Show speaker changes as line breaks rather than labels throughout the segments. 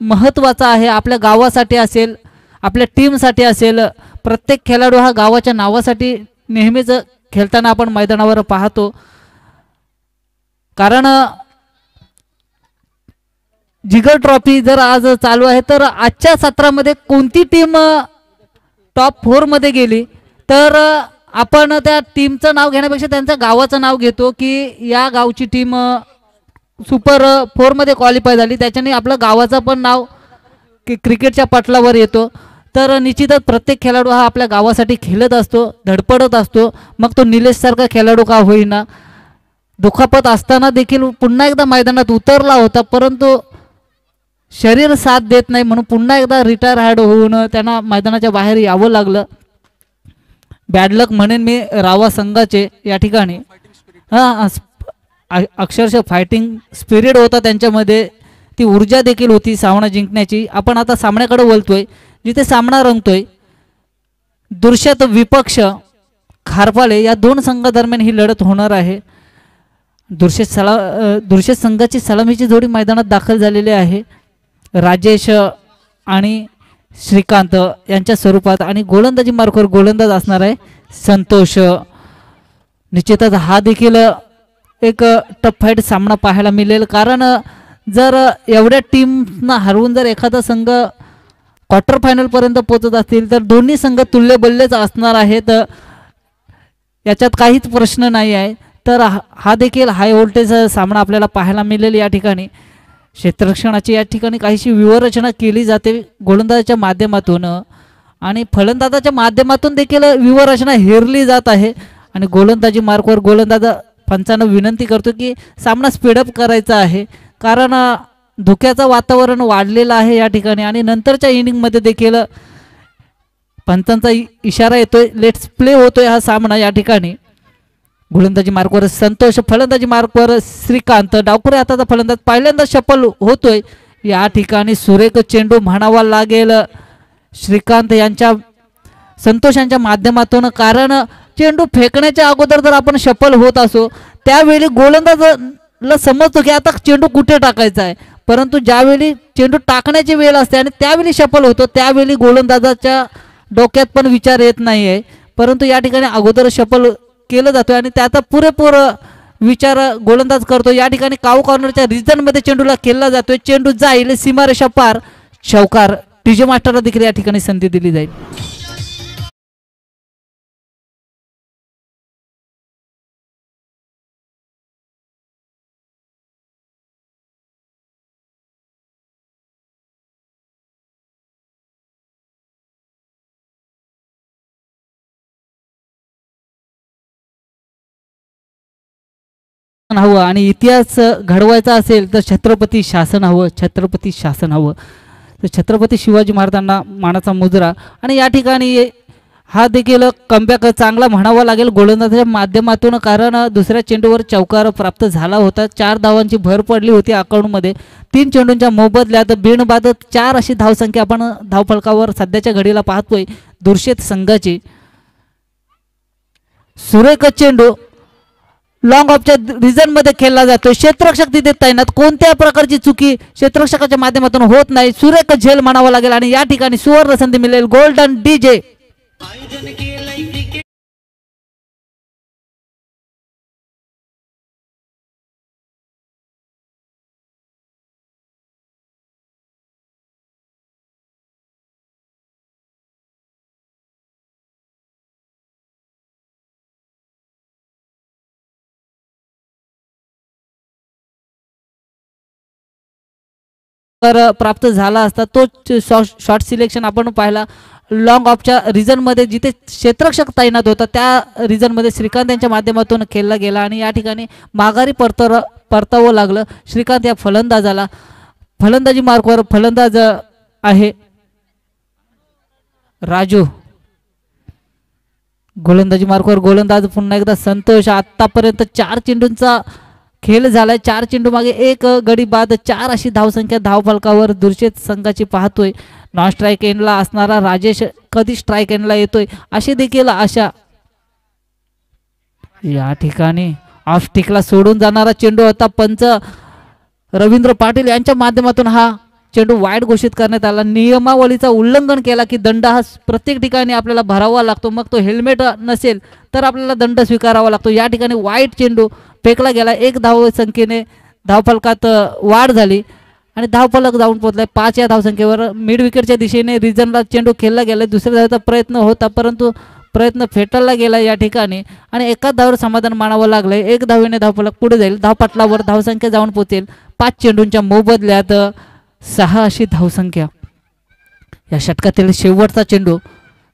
महत्त्वाचा आहे, आपल्या गावासाठी असेल, आपल्या टीमसाठी असेल. प्रत्येक खेळाडू हा गावाच्या नावासाठी नेहमीच खेळताना आपण मैदानावर पाहतो. कारण जिगर ट्रॉफी जर आज चालू आहे तर आजच्या सत्रामध्ये कोणती टीम टॉप 4 मध्ये गेली तर आपण त्या टीमचं नाव घेण्यापेक्षा त्यांच्या गावाचं नाव घेतो की या गावची टीम सुपर 4 मध्ये क्वालिफाय झाली, त्याच्याने आपलं गावाचं पण नाव क्रिकेटच्या पटलावर येतो. तर निश्चितच प्रत्येक खेळाडू हा आपल्या गावासाठी खेळत असतो, धडपडत असतो. मग तो निलेश सारखा खेळाडू का होईना, दुखापत असताना देखील पुन्हा एकदा मैदानात उतरला होता, परंतु शरीर साथ देत नाही म्हणून पुन्हा एकदा रिटायर होऊन त्यांना मैदानाच्या बाहेर यावं लागलं. बॅड लक म्हणेन मी रावा संघाचे या ठिकाणी. अक्षरशः फायटिंग स्पिरिट होता त्यांच्यामध्ये, ती ऊर्जा देखील होती सामना जिंकण्याची. आपण आता सामन्याकडे वळतोय जिथे सामना रंगतोय. दुर्शत विपक्ष खारपाले या दोन संघादरम्यान ही लढत होणार आहे. दुर्शत संघाची सलामीची जोडी मैदानात दाखल झालेली आहे. राजेश आणि श्रीकांत यांच्या स्वरूपात आणि गोलंदाजी मार्कवर गोलंदाज असणार आहे संतोष. निश्चितच हा देखील एक टफ फाईट सामना पाहायला मिळेल, कारण जर एवढ्या टीमना हरवून जर एखादा संघ क्वार्टर फायनल पर्यंत पोहोचत असतील तर दोन्ही संघ तुल्यबल्लेच असणार आहेत, याच्यात काहीच प्रश्न नाही आहे. तर हा देखील हाय व्होल्टेज सामना आपल्याला पाहायला मिळेल. या ठिकाणी क्षेत्ररक्षणाची या ठिकाणी काहीशी व्यूहरचना केली जाते गोलंदाजाच्या माध्यमातून आणि फलंदाजाच्या माध्यमातून देखील व्यूहरचना हेरली जात आहे. आणि गोलंदाजी मार्कवर गोलंदाज पंचांना विनंती करतो की सामना स्पीडअप करायचा आहे, कारण धोक्याचं वातावरण वाढलेलं आहे या ठिकाणी. आणि नंतरच्या इनिंगमध्ये देखील पंचांचा इशारा येतोय, लेट्स प्ले होतोय हा सामना. या ठिकाणी गोलंदाजी मार्कवर संतोष, फलंदाजी मार्कवर श्रीकांत. डावखुऱ्या हाताचा फलंदाज पहिल्यांदा सफल होतोय. या ठिकाणी सुरेख चेंडू म्हणावा लागेल श्रीकांत यांच्या संतोष यांच्या माध्यमातून, कारण चेंडू फेकण्याच्या अगोदर जर आपण सफल होत असो त्यावेळी गोलंदाजाला समजतो की आता चेंडू कुठे टाकायचा आहे, परंतु ज्यावेळी चेंडू टाकण्याची वेळ असते आणि त्यावेळी सफल होतो त्यावेळी गोलंदाजाच्या डोक्यात पण विचार येत नाही आहे, परंतु या ठिकाणी अगोदर सफल केलं जातोय आणि त्याचा पुरेपूर विचार गोलंदाज करतो. या ठिकाणी काऊ कॉर्नरच्या रिजन मध्ये चेंडूला खेळला जातोय, चेंडू जाईल सीमारेषा पार, चौकार. टीजे मास्टरला देखील या ठिकाणी संधी दिली जाईल. हवं आणि इतिहास घडवायचा असेल तर छत्रपती शासन हवं, छत्रपती शासन हवं. तर छत्रपती शिवाजी महाराजांना मानाचा मुजरा. आणि या ठिकाणी हा देखील कमबॅक चांगला म्हणावा लागेल गोलंदाजाच्या माध्यमातून, कारण दुसऱ्या चेंडूवर चौकार प्राप्त झाला होता. 4 धावांची भर पडली होती अकाउंटमध्ये. 3 चेंडूंच्या मोबदल्यात बिनबाद 4 अशी धावसंख्या आपण धावफलकावर सध्याच्या घडीला पाहतोय दुर्शेत संघाची. सुरेख चेंडू लॉंग ऑफच्या रिजन मध्ये खेळला जातो. क्षेत्ररक्षक तिथे तैनात, कोणत्या प्रकारची चुकी क्षेत्ररक्षकाच्या माध्यमातून होत नाही. सुरेख झेल म्हणावं लागेल आणि या ठिकाणी सुवर्ण संधी मिळेल गोल्डन डीजे. प्राप्त झाला असता तो शॉर्ट सिलेक्शन आपण पाहिला लॉंग ऑफच्या रिजन मध्ये, जिथे क्षेत्ररक्षक तैनात होता त्या रिजन मध्ये श्रीकांत यांच्या माध्यमातून खेळला गेला आणि या ठिकाणी माघारी परतावं लागलं श्रीकांत या फलंदाजाला. फलंदाजी मार्कवर फलंदाज आहे राजू. गोलंदाजी मार्कवर गोलंदाज पुन्हा एकदा संतोष. आतापर्यंत 4 चेंडूंचा खेळ झालाय, 4 चेंडू मागे 1 गडी बाद, 4 अशी धावसंख्या धावफलकावर दुर्शेत संघाची पाहतोय. नॉन स्ट्राईक एंडला असणारा राजेश कधी स्ट्राईक एंडला येतोय अशी देखील आशा. या ठिकाणी ऑफ स्टिकला सोडून जाणारा चेंडू होता. पंच रवींद्र पाटील यांच्या माध्यमातून हा चेंडू वाईड घोषित करण्यात आला. नियमावलीचा उल्लंघन केला की दंड हा प्रत्येक ठिकाणी आपल्याला भरावा लागतो. मग तो हेल्मेट नसेल तर आपल्याला दंड स्वीकारावा लागतो. या ठिकाणी वाईट चेंडू फेकला गेला. 1 धाव संख्येने धावफलकात वाढ झाली आणि धावफलक जाऊन पोहोचलाय 5 या धावसंख्येवर. मिड विकेटच्या दिशेने रिजनला चेंडू खेळला गेला. दुसऱ्या धावेचा प्रयत्न होता परंतु प्रयत्न फेटाळला गेला या ठिकाणी आणि एकाच धावेवर समाधान मानावं लागलंय. 1 धावेने धावफलक पुढे जाईल. धावपटलावर धावसंख्या जाऊन पोहोचेल 5 चेंडूंच्या मोबदल्यात 6 अशी धावसंख्या. या षटकातील शेवटचा चेंडू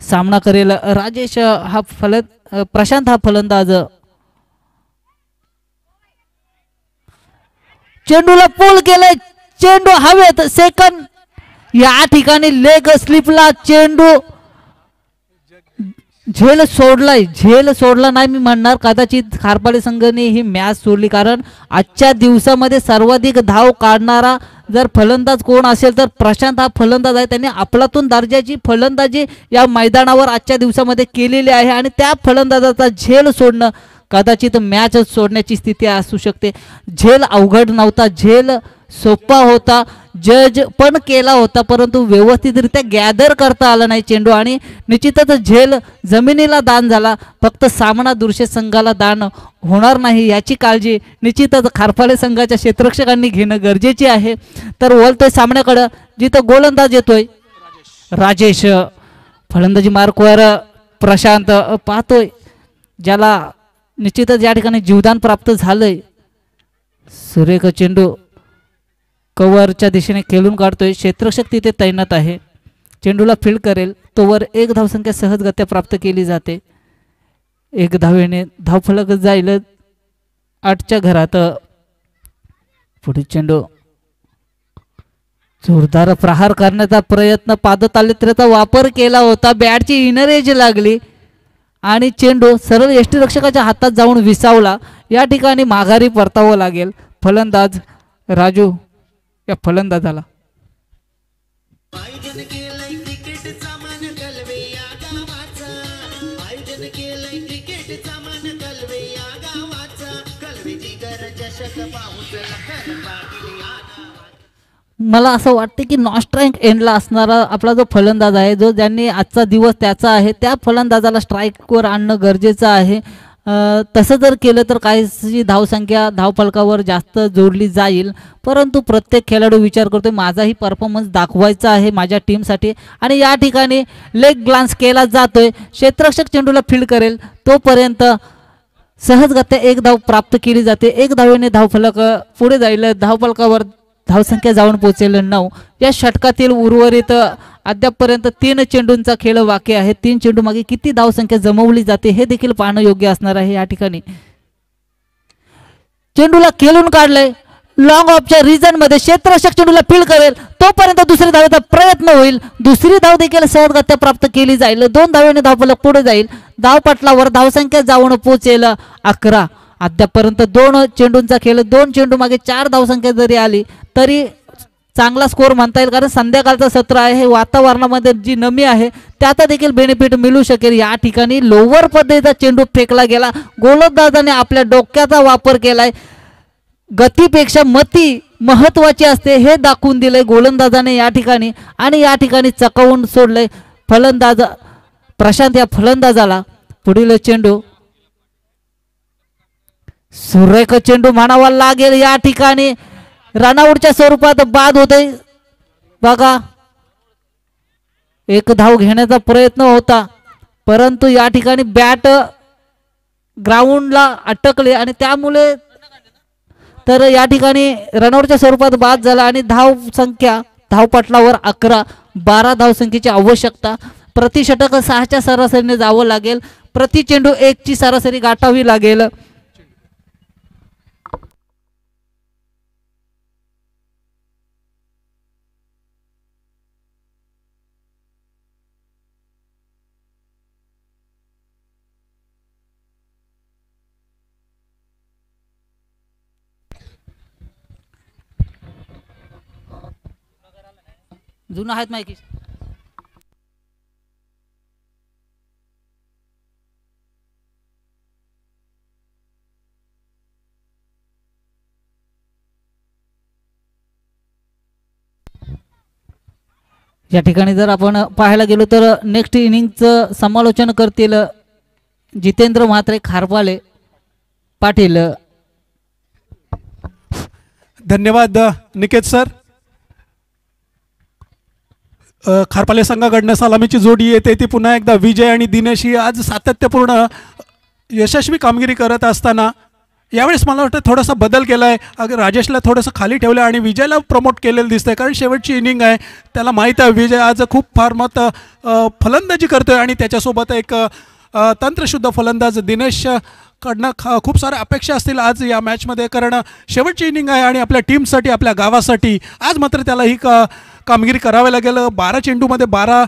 सामना करेल राजेश हा प्रशांत हा फलंदाज. चेंडूला पूल केलाय. चेंडू हवेत. सेकंड या ठिकाणी लेग स्लिपला चेंडू झेल सोडला नाही मी म्हणणार. कदाचित खारपाले संघाने ही मॅच सोडली कारण आजच्या दिवसामध्ये सर्वाधिक धाव काढणारा जर फलंदाज कोण असेल तर प्रशांत हा फलंदाज आहे. त्यांनी अफलातून दर्जाची फलंदाजी या मैदानावर आजच्या दिवसामध्ये केलेली आहे आणि त्या फलंदाजाचा झेल सोडणं कदाचित मॅच सोडण्याची स्थिती असू शकते. झेल अवघड नव्हता. झेल सोपा होता. जज पण केला होता परंतु व्यवस्थितरित्या गॅदर करता आला नाही चेंडू आणि निश्चितच झेल जमिनीला दान झाला. फक्त सामना दृश्य संघाला दान होणार नाही याची काळजी निश्चितच खारपाले संघाच्या क्षेत्ररक्षकांनी घेणं गरजेचे आहे. तर वळतोय सामन्याकडं जिथं गोलंदाज येतोय राजेश. फलंदाजी मार्कवर प्रशांत पाहतोय ज्याला निश्चितच या ठिकाणी जीवदान प्राप्त झालंय. सुरेख चेंडू कव्हरच्या दिशेने खेळून काढतोय. क्षेत्ररक्षक तिथे तैनात आहे. चेंडूला फील्ड करेल तोवर 1 धावसंख्या सहजगत्या प्राप्त केली जाते. 1 धावेने धावफलक जाईल 8च्या घरात. पुढील चेंडू जोरदार प्रहार करण्याचा प्रयत्न. पादतालित्र्याचा वापर केला होता. बॅटची इनर एज लागली आणि चेंडू सरळ यष्टीरक्षकाच्या हातात जाऊन विसावला. या ठिकाणी माघारी परतावं लागेल फलंदाज राजू या फलंदाजाला. मला असं वाटतं की नॉस्ट्राईक एंडला असणारा आपला जो फलंदाज आहे जो ज्यांनी आजचा दिवस त्याचा आहे त्या फलंदाजाला स्ट्राईकवर आणणं गरजेचं आहे. तसं जर केलं तर काहीशी धावसंख्या धावफलकावर जास्त जोडली जाईल परंतु प्रत्येक खेळाडू विचार करतोय माझाही परफॉर्मन्स दाखवायचा आहे माझ्या टीमसाठी आणि या ठिकाणी लेग ग्लान्स केला जातोय. क्षेत्ररक्षक चेंडूला फील्ड करेल तोपर्यंत सहजगत्या 1 धाव प्राप्त केली जाते. 1 धावेने धावफलक पुढे जाईल. धावफलकावर धावसंख्या जाऊन पोहोचेल 9. या षटकातील उर्वरित अद्यापपर्यंत 3 चेंडूंचा खेळ बाकी आहे. 3 चेंडू मागे किती धावसंख्या जमवली जाते हे देखील पाहणं योग्य असणार आहे. या ठिकाणी चेंडूला खेळून काढलंय लॉंग ऑफच्या रिजन मध्ये. क्षेत्ररक्षक चेंडूला फील्ड करेल तोपर्यंत दुसरी धावेचा प्रयत्न होईल. दुसरी धाव देखील सहजगत्या प्राप्त केली जाईल. 2 धावेने धावफलक पुढे जाईल. धावपटलावर धावसंख्या जाऊन पोहोचेल 11. अद्यापर्यंत 2 चेंडूंचा खेळ. 2 चेंडू मागे 4 धावसंख्या जरी आली तरी चांगला स्कोर म्हणता येईल कारण संध्याकाळचं सत्र आहे. हे वातावरणामध्ये जी नमी आहे त्याचा देखील बेनिफिट मिळू शकेल. या ठिकाणी लोवर पद्धतीचा चेंडू फेकला गेला. गोलंदाजाने आपल्या डोक्याचा वापर केलाय. गतीपेक्षा मती महत्वाची असते हे दाखवून दिलंय गोलंदाजाने या ठिकाणी आणि या ठिकाणी चकावून सोडलंय फलंदाज प्रशांत या फलंदाजाला. पुढील चेंडू सुरेख चेंडू म्हणावा लागेल. या ठिकाणी रनआउटच्या स्वरूपात बाद होते बघा. 1 धाव घेण्याचा प्रयत्न होता परंतु या ठिकाणी बॅट ग्राउंडला अटकले आणि त्यामुळे तर या ठिकाणी रनआउटच्या स्वरूपात बाद झाला आणि धाव संख्या धावपटलावर 11. 12 धावसंख्येची आवश्यकता. प्रति षटक 6च्या सरासरीने जावं लागेल. प्रति चेंडू 1ची सरासरी गाठावी लागेल. जुना आहेत माहिती या ठिकाणी जर आपण पाहायला गेलो तर नेक्स्ट इनिंगचं समालोचन करतील जितेंद्र म्हात्रे खारपाले पाटील.
धन्यवाद निकेत सर. खारपाले संघाकडनं सलामीची जोडी येते ती पुन्हा एकदा विजय आणि दिनेश ही आज सातत्यपूर्ण यशस्वी कामगिरी करत असताना यावेळेस मला वाटतं थोडासा बदल केला आहे. अगर राजेशला थोडंसं खाली ठेवलं आणि विजयला प्रमोट केलेलं दिसतंय कारण शेवटची इनिंग आहे. त्याला माहीत आहे विजय आज खूप फार मत फलंदाजी करतोय आणि त्याच्यासोबत एक तंत्रशुद्ध फलंदाज दिनेश कडनं खूप साऱ्या अपेक्षा असतील आज या मॅचमध्ये कारण शेवटची इनिंग आहे आणि आपल्या टीमसाठी आपल्या गावासाठी आज मात्र त्याला ही कामगिरी करावी लागेल. 12 चेंडूमध्ये 12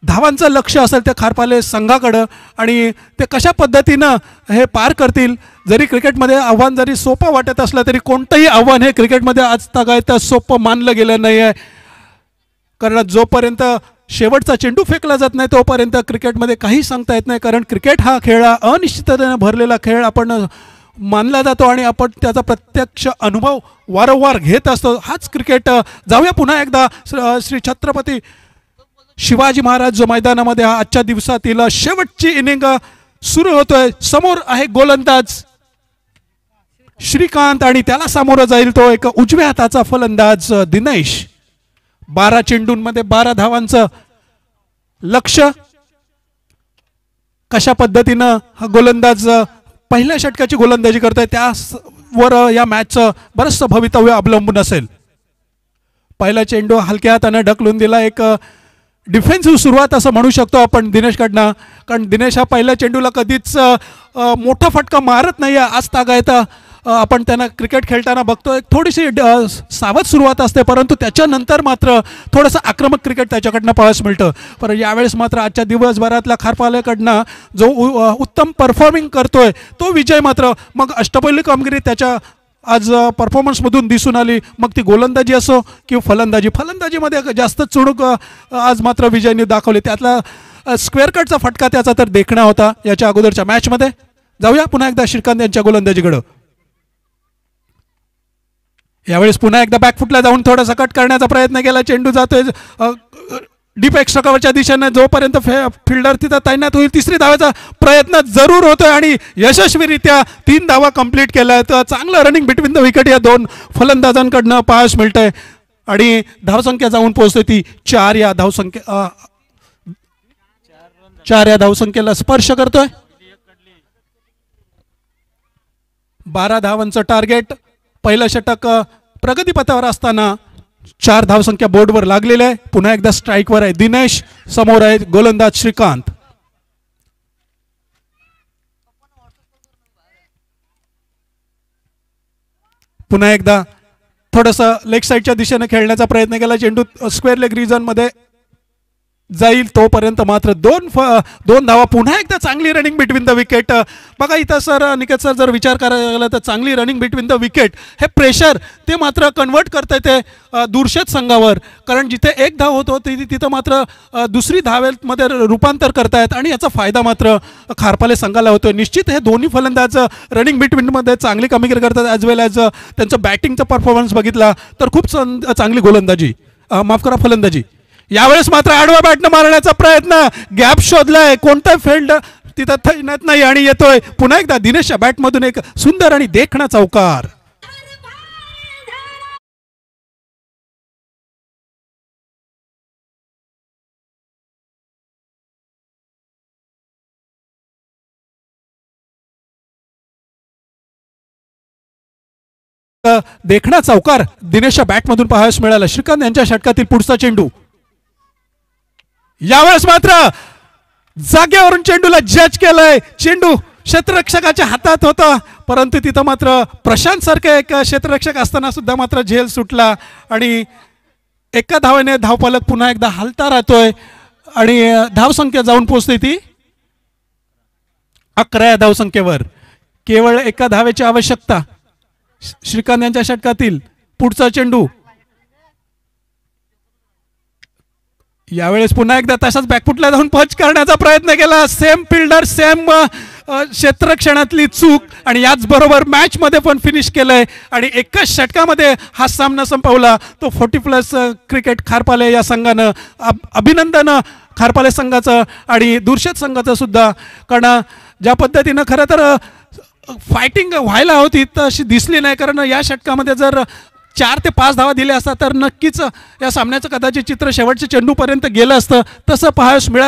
धावांचं लक्ष असेल त्या खारपाले संघाकडं आणि ते कशा पद्धतीनं हे पार करतील. जरी क्रिकेटमध्ये आव्हान जरी सोपं वाटत असलं तरी कोणतंही आव्हान हे क्रिकेटमध्ये आज तगायत सोपं मानलं गेलं नाही आहे कारण जोपर्यंत शेवटचा चेंडू फेकला जात नाही तोपर्यंत क्रिकेटमध्ये काही सांगता येत नाही कारण क्रिकेट हा खेळ अनिश्चिततेने भरलेला खेळ आपण मानला जातो आणि आपण त्याचा प्रत्यक्ष अनुभव वारंवार घेत असतो. हाच क्रिकेट. जाऊया पुन्हा एकदा श्री छत्रपती शिवाजी महाराज मैदानामध्ये आजच्या दिवसातील शेवटची इनिंग सुरू होतोय. समोर आहे गोलंदाज श्रीकांत आणि त्याला सामोरं जाईल तो एक उजव्या हाताचा फलंदाज दिनेश. 12 चेंडूंमध्ये 12 धावांचं लक्ष. कशा पद्धतीनं हा गोलंदाज पहिल्या षटकाची गोलंदाजी करतोय त्यावर या मॅचचं बरंचसं भवितव्य अवलंबून असेल. पहिला चेंडू हलक्या हाताने ढकलून दिला. एक डिफेन्सिव्ह सुरुवात असं म्हणू शकतो आपण दिनेशकडनं कारण दिनेश हा पहिल्या चेंडूला कधीच मोठा फटका मारत नाही आहे. आज तागायता आपण त्यांना क्रिकेट खेळताना बघतो एक थोडीशी सावध सुरुवात असते परंतु त्याच्यानंतर मात्र थोडंसं आक्रमक क्रिकेट त्याच्याकडनं पाहायला मिळतं. पण यावेळेस मात्र आजच्या दिवसभरातल्या खारपालेकडनं जो उत्तम परफॉर्मिंग करतोय तो विजय मात्र मग अष्टपैलू कामगिरी त्याच्या आज परफॉर्मन्समधून दिसून आली. मग ती गोलंदाजी असो किंवा फलंदाजीमध्ये जास्त चुणूक आज मात्र विजयने दाखवली. त्यातला स्क्वेअर कटचा फटका त्याचा तर देखणा होता याच्या अगोदरच्या मॅचमध्ये. जाऊया पुन्हा एकदा श्रीकांत यांच्या गोलंदाजीकडं. यावेळेस पुन्हा एकदा बॅकफुटला जाऊन थोडासा कट करण्याचा प्रयत्न केला. चेंडू जातोय डीप एक्स्ट्रा कव्हरच्या दिशेने जोपर्यंत फिल्डर तिथं तैनात होईल तिसरी धावाचा प्रयत्न जरूर होतोय आणि यशस्वीरित्या 3 धावा कंप्लीट केल्या. तर चांगलं रनिंग बिटवीन द विकेट या 2 फलंदाजांकडनं पाहायला मिळतंय आणि धावसंख्या जाऊन पोहोचते ती 4 या धावसंख्येला स्पर्श करतोय. 12 धावांचं टार्गेट. पहिलं षटक प्रगतीपथावर असताना 4 धावसंख्या बोर्डवर लागलेले आहे. पुन्हा एकदा स्ट्राईकवर आहे दिनेश. समोर आहे गोलंदाज श्रीकांत. पुन्हा एकदा थोडंसं लेग साईडच्या दिशेने खेळण्याचा प्रयत्न केला. चेंडू स्क्वेअर लेग रिजन मध्ये जाईल तोपर्यंत मात्र 2 धावा. पुन्हा एकदा चांगली रनिंग बिटवीन द विकेट. बघा इथं सर निकेत सर जर विचार करायला गेला तर चांगली रनिंग बिटवीन द विकेट हे प्रेशर ते मात्र कन्वर्ट करता येते दूरशेत संघावर कारण जिथे 1 धाव होत होती तिथं मात्र दुसरी धावेमध्ये रूपांतर करतायत आणि याचा फायदा मात्र खारपाले संघाला होतोय. निश्चित हे दोन्ही फलंदाज रनिंग बिटवीनमध्ये चांगली कामगिरी करतात ॲज वेल ॲज त्यांचं बॅटिंगचा परफॉर्मन्स बघितला तर खूप चांगली गोलंदाजी माफ करा फलंदाजी. यावेळेस मात्र आडवा बॅटनं मारण्याचा प्रयत्न. गॅप शोधलाय. कोणता फील्ड तिथं तैनात नाही आणि येतोय पुन्हा एकदा दिनेशच्या बॅटमधून एक सुंदर आणि देखणा चौकार. देखणा चौकार दिनेशच्या बॅटमधून पाहायला मिळाला. श्रीकांत यांच्या षटकातील पुढचा चेंडू. यावेळेस मात्र जागेवरून चेंडूला जज केलंय. चेंडू क्षेत्ररक्षकाच्या हातात होता परंतु तिथं मात्र प्रशांत सारखे एक क्षेत्ररक्षक असताना सुद्धा मात्र झेल सुटला आणि एका धावेने धावपालक पुन्हा एकदा हलता राहतोय आणि धावसंख्या जाऊन पोहोचते ती 11 या धावसंख्येवर. केवळ एका धावेची आवश्यकता. श्रीकांत यांच्या षटकातील पुढचा चेंडू. यावेळेस पुन्हा एकदा तसाच बॅकफुटला जाऊन पंच करण्याचा प्रयत्न केला. सेम फिल्डर सेम क्षेत्रक्षणातली चूक आणि याचबरोबर मॅचमध्ये पण फिनिश केलं आहे आणि एकाच षटकामध्ये हा सामना संपवला. तो 40+ क्रिकेट खारपाले या संघानं अभिनंदन खारपाले संघाचं आणि दुर्शत संघाचं सुद्धा. कारण ज्या पद्धतीनं खरं तर फायटिंग व्हायला होती तशी दिसली नाही. कारण या षटकामध्ये जर 4 ते 5 धावा दिल्या असतात तर नक्कीच या सामन्याचं कदाचित चित्र शेवटच्या चेंडूपर्यंत गेलं असतं. तसं पाहायला मिळालं.